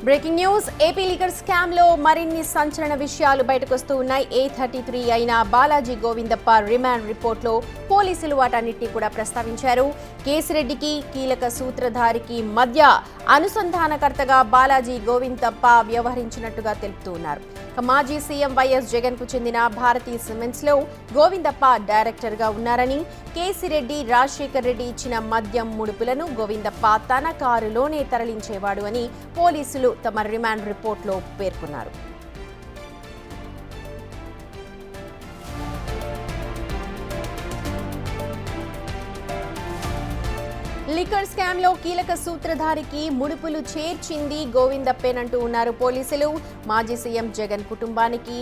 Breaking news AP liquor scam లో మరిన్ని సంచలన విషయాలు బయటకొస్తూ ఉన్నాయి. A33 అయిన బాలాజీ గోవిందప్ప రిమాండ్ రిపోర్ట్ లో పోలీసులు వాటన్నిటిని కూడా ప్రస్తావించారు. కేసిరెడ్డికి కీలక సూత్రధారికి మధ్య అనుసంధానకర్తగా బాలాజీ గోవిందప్ప వ్యవహరించినట్టుగా తెలుపుతున్నారు. మాజీ సీఎం వైఎస్ జగన్ కు చెందిన భారతీ సిమెంట్స్ లో గోవిందప్ప డైరెక్టర్ గా ఉన్నారని, కేసిరెడ్డి రాజశేఖర్ రెడ్డి ఇచ్చిన మద్యం ముడుపులను గోవిందప్ప తన కారులోనే తరలించేవాడు అని పోలీసులు తమ రిమాండ్ రిపోర్ట్లో పేర్కొన్నారు. లిక్కర్ స్కామ్ లో కీలక సూత్రధారికి ముడుపులు చేర్చింది గోవిందప్పేనంటూ ఉన్నారు పోలీసులు. మాజీ సీఎం జగన్ కుటుంబానికి,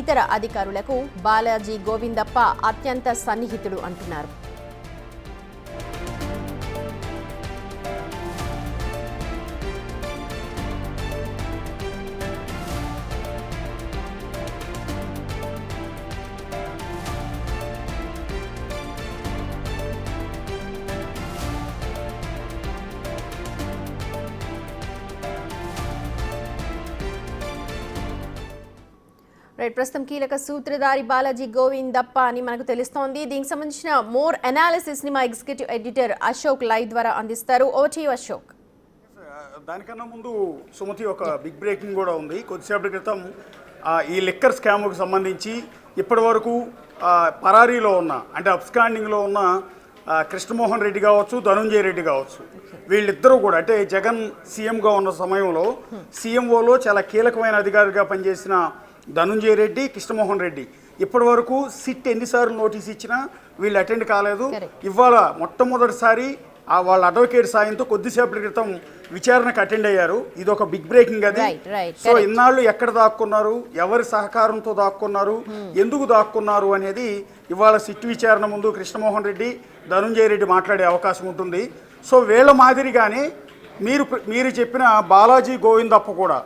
ఇతర అధికారులకు బాలాజీ గోవిందప్ప అత్యంత సన్నిహితుడు అంటున్నారు. ప్రస్తుతం కీలక సూత్రధారి బాలాజీ గోవిందప్ప అని మనకు తెలుస్తోంది. దీనికి సంబంధించిన మోర్ అనాలిసిస్ ని మా ఎగ్జిక్యూటివ్ ఎడిటర్ అశోక్ లైవ్ ద్వారా అందిస్తారు. Over to you Ashok. దానికన్నా ముందు సుమతి ఒక బిగ్ బ్రేకింగ్ కూడా ఉంది. కొద్దిసేపటి క్రితం ఈ లిక్కర్ స్కామ్కు సంబంధించి ఇప్పటి వరకు పరారీలో ఉన్న అంటే అబ్స్కాండింగ్లో ఉన్న కృష్ణమోహన్ రెడ్డి కావచ్చు, ధనుంజయ రెడ్డి కావచ్చు, వీళ్ళిద్దరూ కూడా అంటే జగన్ సీఎంగా ఉన్న సమయంలో సీఎంఓలో చాలా కీలకమైన అధికారిగా పనిచేసిన ధనుంజయ రెడ్డి, కృష్ణమోహన్ రెడ్డి ఇప్పటి వరకు సిట్ ఎన్నిసార్లు నోటీస్ ఇచ్చినా వీళ్ళు అటెండ్ కాలేదు. ఇవాళ మొట్టమొదటిసారి వాళ్ళ అడ్వకేట్ సాయంతో కొద్దిసేపటి క్రితం విచారణకు అటెండ్ అయ్యారు. ఇది ఒక బిగ్ బ్రేకింగ్ అది. సో ఇన్నాళ్ళు ఎక్కడ దాక్కున్నారు, ఎవరి సహకారంతో దాక్కున్నారు, ఎందుకు దాక్కున్నారు అనేది ఇవాళ సిట్ విచారణ ముందు కృష్ణమోహన్ రెడ్డి, ధనుంజయ రెడ్డి మాట్లాడే అవకాశం ఉంటుంది. సో వీళ్ళ మాదిరిగానే మీరు చెప్పిన బాలాజీ గోవిందప్ప కూడా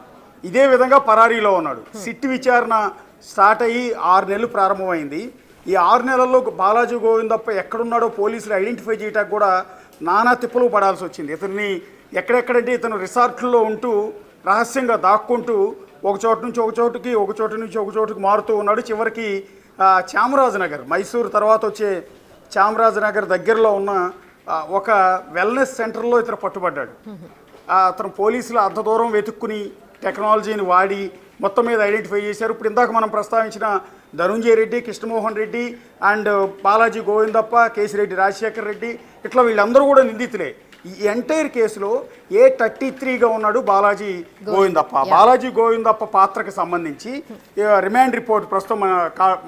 ఇదే విధంగా పరారీలో ఉన్నాడు. సిట్ విచారణ స్టార్ట్ అయ్యి 6 నెలలు ప్రారంభమైంది. ఈ 6 నెలల్లో బాలాజీ గోవిందప్ప ఎక్కడున్నాడో పోలీసులు ఐడెంటిఫై చేయడానికి కూడా నానా తిప్పలు పడాల్సి వచ్చింది. ఇతన్ని ఎక్కడెక్కడంటే ఇతను రిసార్ట్లో ఉంటూ రహస్యంగా దాక్కుంటూ ఒక చోటు నుంచి ఒక చోటుకి, ఒక చోటు నుంచి ఒక చోటుకి మారుతూ ఉన్నాడు. చివరికి చామరాజనగర్, మైసూరు తర్వాత వచ్చే చామరాజనగర్ దగ్గరలో ఉన్న ఒక వెల్నెస్ సెంటర్లో ఇతను పట్టుబడ్డాడు. అతను పోలీసులు అంత దూరం వెతుక్కుని టెక్నాలజీని వాడి మొత్తం మీద ఐడెంటిఫై చేశారు. ఇప్పుడు ఇందాక మనం ప్రస్తావించిన ధనుంజయ రెడ్డి, కృష్ణమోహన్ రెడ్డి అండ్ బాలాజీ గోవిందప్ప, కేసిరెడ్డి రాజశేఖర్ రెడ్డి ఇట్లా వీళ్ళందరూ కూడా నిందితులే. ఈ ఎంటైర్ కేసులో A33గా ఉన్నాడు బాలాజీ గోవిందప్ప. బాలాజీ గోవిందప్ప పాత్రకు సంబంధించి రిమాండ్ రిపోర్ట్ ప్రస్తుతం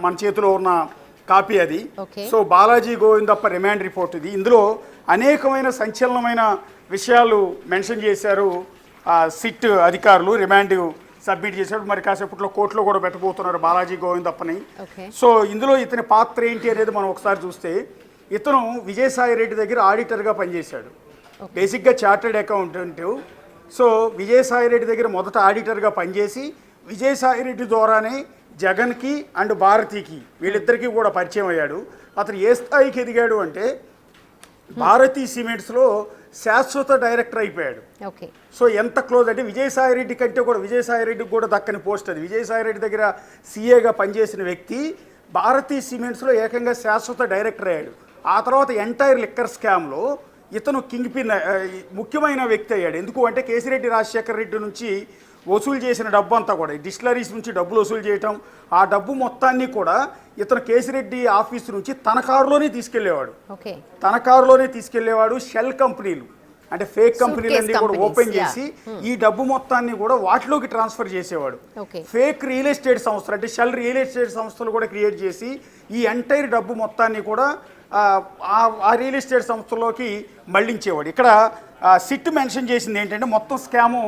మన చేతిలో ఉన్న కాపీ అది. So Balaji Govindappa remand report ఇది. ఇందులో అనేకమైన సంచలనమైన విషయాలు మెన్షన్ చేశారు సిట్ అధికారులు. రిమాండ్ సబ్మిట్ చేశాడు. మరి కాసేపట్లో కోర్టులో కూడా పెట్టబోతున్నారు బాలాజీ గోవిందప్పని. సో ఇందులో ఇతని పాత్ర ఏంటి అనేది మనం ఒకసారి చూస్తే, ఇతను విజయసాయి రెడ్డి దగ్గర ఆడిటర్గా పనిచేశాడు. బేసిక్గా chartered accountant. So Vijayasai Reddy దగ్గర మొదట ఆడిటర్గా పనిచేసి విజయసాయి రెడ్డి ద్వారానే జగన్కి అండ్ భారతీకి వీళ్ళిద్దరికీ కూడా పరిచయం అయ్యాడు. అతను ఏ స్థాయికి ఎదిగాడు అంటే భారతీ సిమెంట్స్లో శాశ్వత డైరెక్టర్ అయిపోయాడు. సో ఎంత క్లోజ్ అంటే విజయసాయి రెడ్డి కంటే కూడా విజయసాయి రెడ్డికి కూడా దక్కని పోస్ట్ అది. విజయసాయి రెడ్డి దగ్గర సీఏగా పనిచేసిన వ్యక్తి భారతీ సిమెంట్స్లో ఏకంగా శాశ్వత డైరెక్టర్ అయ్యాడు. ఆ తర్వాత ఎంటైర్ లిక్కర్ స్కామ్లో ఇతను కింగ్ పిన్ ముఖ్యమైన వ్యక్తి అయ్యాడు. ఎందుకు అంటే కేసిరెడ్డి రాజశేఖర్ రెడ్డి నుంచి వసూలు చేసిన డబ్బు అంతా కూడా డిస్టిలరీస్ నుంచి డబ్బులు వసూలు చేయటం, ఆ డబ్బు మొత్తాన్ని కూడా ఇతను కేసిరెడ్డి ఆఫీస్ నుంచి తన కారులోనే తీసుకెళ్లేవాడు. షెల్ కంపెనీలు అంటే ఫేక్ కంపెనీలన్నీ కూడా ఓపెన్ చేసి ఈ డబ్బు మొత్తాన్ని కూడా వాటిలోకి ట్రాన్స్ఫర్ చేసేవాడు. ఫేక్ రియల్ ఎస్టేట్ సంస్థలు అంటే షెల్ రియల్ ఎస్టేట్ సంస్థలు కూడా క్రియేట్ చేసి ఈ ఎంటైర్ డబ్బు మొత్తాన్ని కూడా ఆ రియల్ ఎస్టేట్ సంస్థలోకి మళ్లించేవాడు. ఇక్కడ సిట్ మెన్షన్ చేసింది ఏంటంటే మొత్తం స్కాము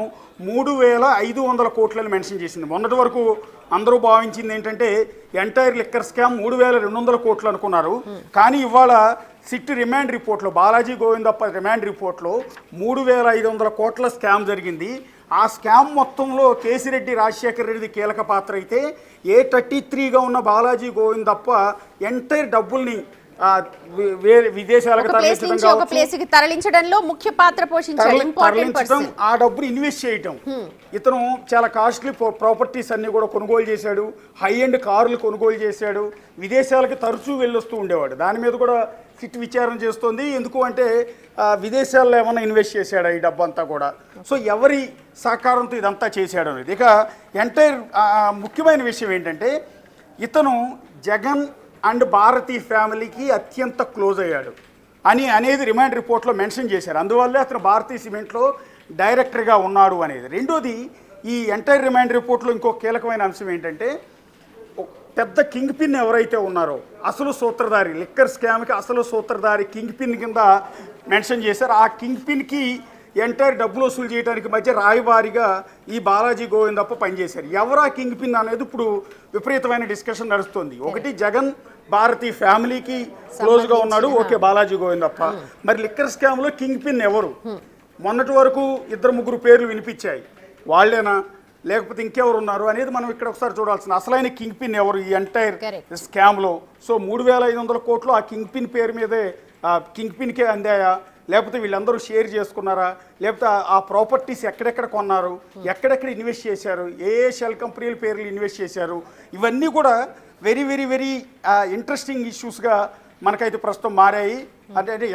3,500 కోట్లని మెన్షన్ చేసింది. మొన్నటి వరకు అందరూ భావించింది ఏంటంటే ఎంటైర్ లిక్కర్ స్కామ్ 3,200 కోట్లు అనుకున్నారు. కానీ ఇవాళ సిట్ రిమాండ్ రిపోర్ట్లో బాలాజీ గోవిందప్ప రిమాండ్ రిపోర్ట్లో 3,500 కోట్ల స్కామ్ జరిగింది. ఆ స్కామ్ మొత్తంలో కేసిరెడ్డి రాజశేఖర్ రెడ్డి కీలక పాత్ర అయితే A33గా ఉన్న బాలాజీ గోవిందప్ప ఎంటైర్ డబ్బుల్ని వేరే విదేశాలకు ఒక ప్లేస్ నుంచి ఒక ప్లేస్ కి తరలించడంలో ముఖ్య పాత్ర పోషించాడు ఇంపార్టెంట్ తరలించడం, పర్సన్. ఆ డబ్బులు ఇన్వెస్ట్ చేయటం. ఇతను చాలా కాస్ట్లీ ప్రాపర్టీస్ అన్ని కూడా కొనుగోలు చేశాడు, హై ఎండ్ కార్లు కొనుగోలు చేశాడు, విదేశాలకు తరచూ వెళ్ళొస్తూ ఉండేవాడు. దాని మీద కూడా సిట్ విచారణ చేస్తుంది. ఎందుకు అంటే విదేశాల్లో ఏమైనా ఇన్వెస్ట్ చేశాడా ఈ డబ్బు అంతా కూడా. సో ఎవరి సహకారంతో ఇదంతా చేశాడు అనేది. ఇక ఎంటైర్ ముఖ్యమైన విషయం ఏంటంటే ఇతను జగన్ అండ్ భారతి ఫ్యామిలీకి అత్యంత క్లోజ్ అయ్యాడు అనేది రిమాండ్ రిపోర్ట్లో మెన్షన్ చేశారు. అందువల్లే అతను భారతీయ సిమెంట్లో డైరెక్టర్గా ఉన్నాడు అనేది. రెండోది, ఈ ఎంటైర్ రిమాండ్ రిపోర్ట్లో ఇంకో కీలకమైన అంశం ఏంటంటే పెద్ద కింగ్ పిన్ ఎవరైతే ఉన్నారో అసలు సూత్రధారి, లిక్కర్ స్కామ్కి అసలు సూత్రధారి కింగ్ పిన్ కింద మెన్షన్ చేశారు. ఆ కింగ్ పిన్కి ఎంటైర్ డబ్బులు వసూలు చేయడానికి మధ్య రాయబారిగా ఈ బాలాజీ గోవిందప్ప పనిచేశారు. ఎవరా కింగ్ పిన్ అనేది ఇప్పుడు విపరీతమైన డిస్కషన్ నడుస్తుంది. ఒకటి, జగన్ భారతి ఫ్యామిలీకి క్లోజ్గా ఉన్నాడు, ఓకే, బాలాజీ గోవిందప్ప. మరి లిక్కర్ స్కామ్లో కింగ్ పిన్ ఎవరు? మొన్నటి వరకు 2-3 పేర్లు వినిపించాయి. వాళ్ళేనా లేకపోతే ఇంకెవరు ఉన్నారు అనేది మనం ఇక్కడ ఒకసారి చూడాల్సింది. అసలైన కింగ్ పిన్ ఎవరు ఈ ఎంటైర్ స్కామ్లో? సో 3,500 కోట్లు ఆ కింగ్ పిన్ పేరు మీదే కింగ్ పిన్కే అందాయా, లేకపోతే వీళ్ళందరూ షేర్ చేసుకున్నారా, లేకపోతే ఆ ప్రాపర్టీస్ ఎక్కడెక్కడ కొన్నారు, ఎక్కడెక్కడ ఇన్వెస్ట్ చేశారు, ఏ షెల్ కంపెనీల పేర్లు ఇన్వెస్ట్ చేశారు, ఇవన్నీ కూడా వెరీ వెరీ వెరీ ఇంట్రెస్టింగ్ ఇష్యూస్గా మనకైతే ప్రస్తుతం మారాయి. అంటే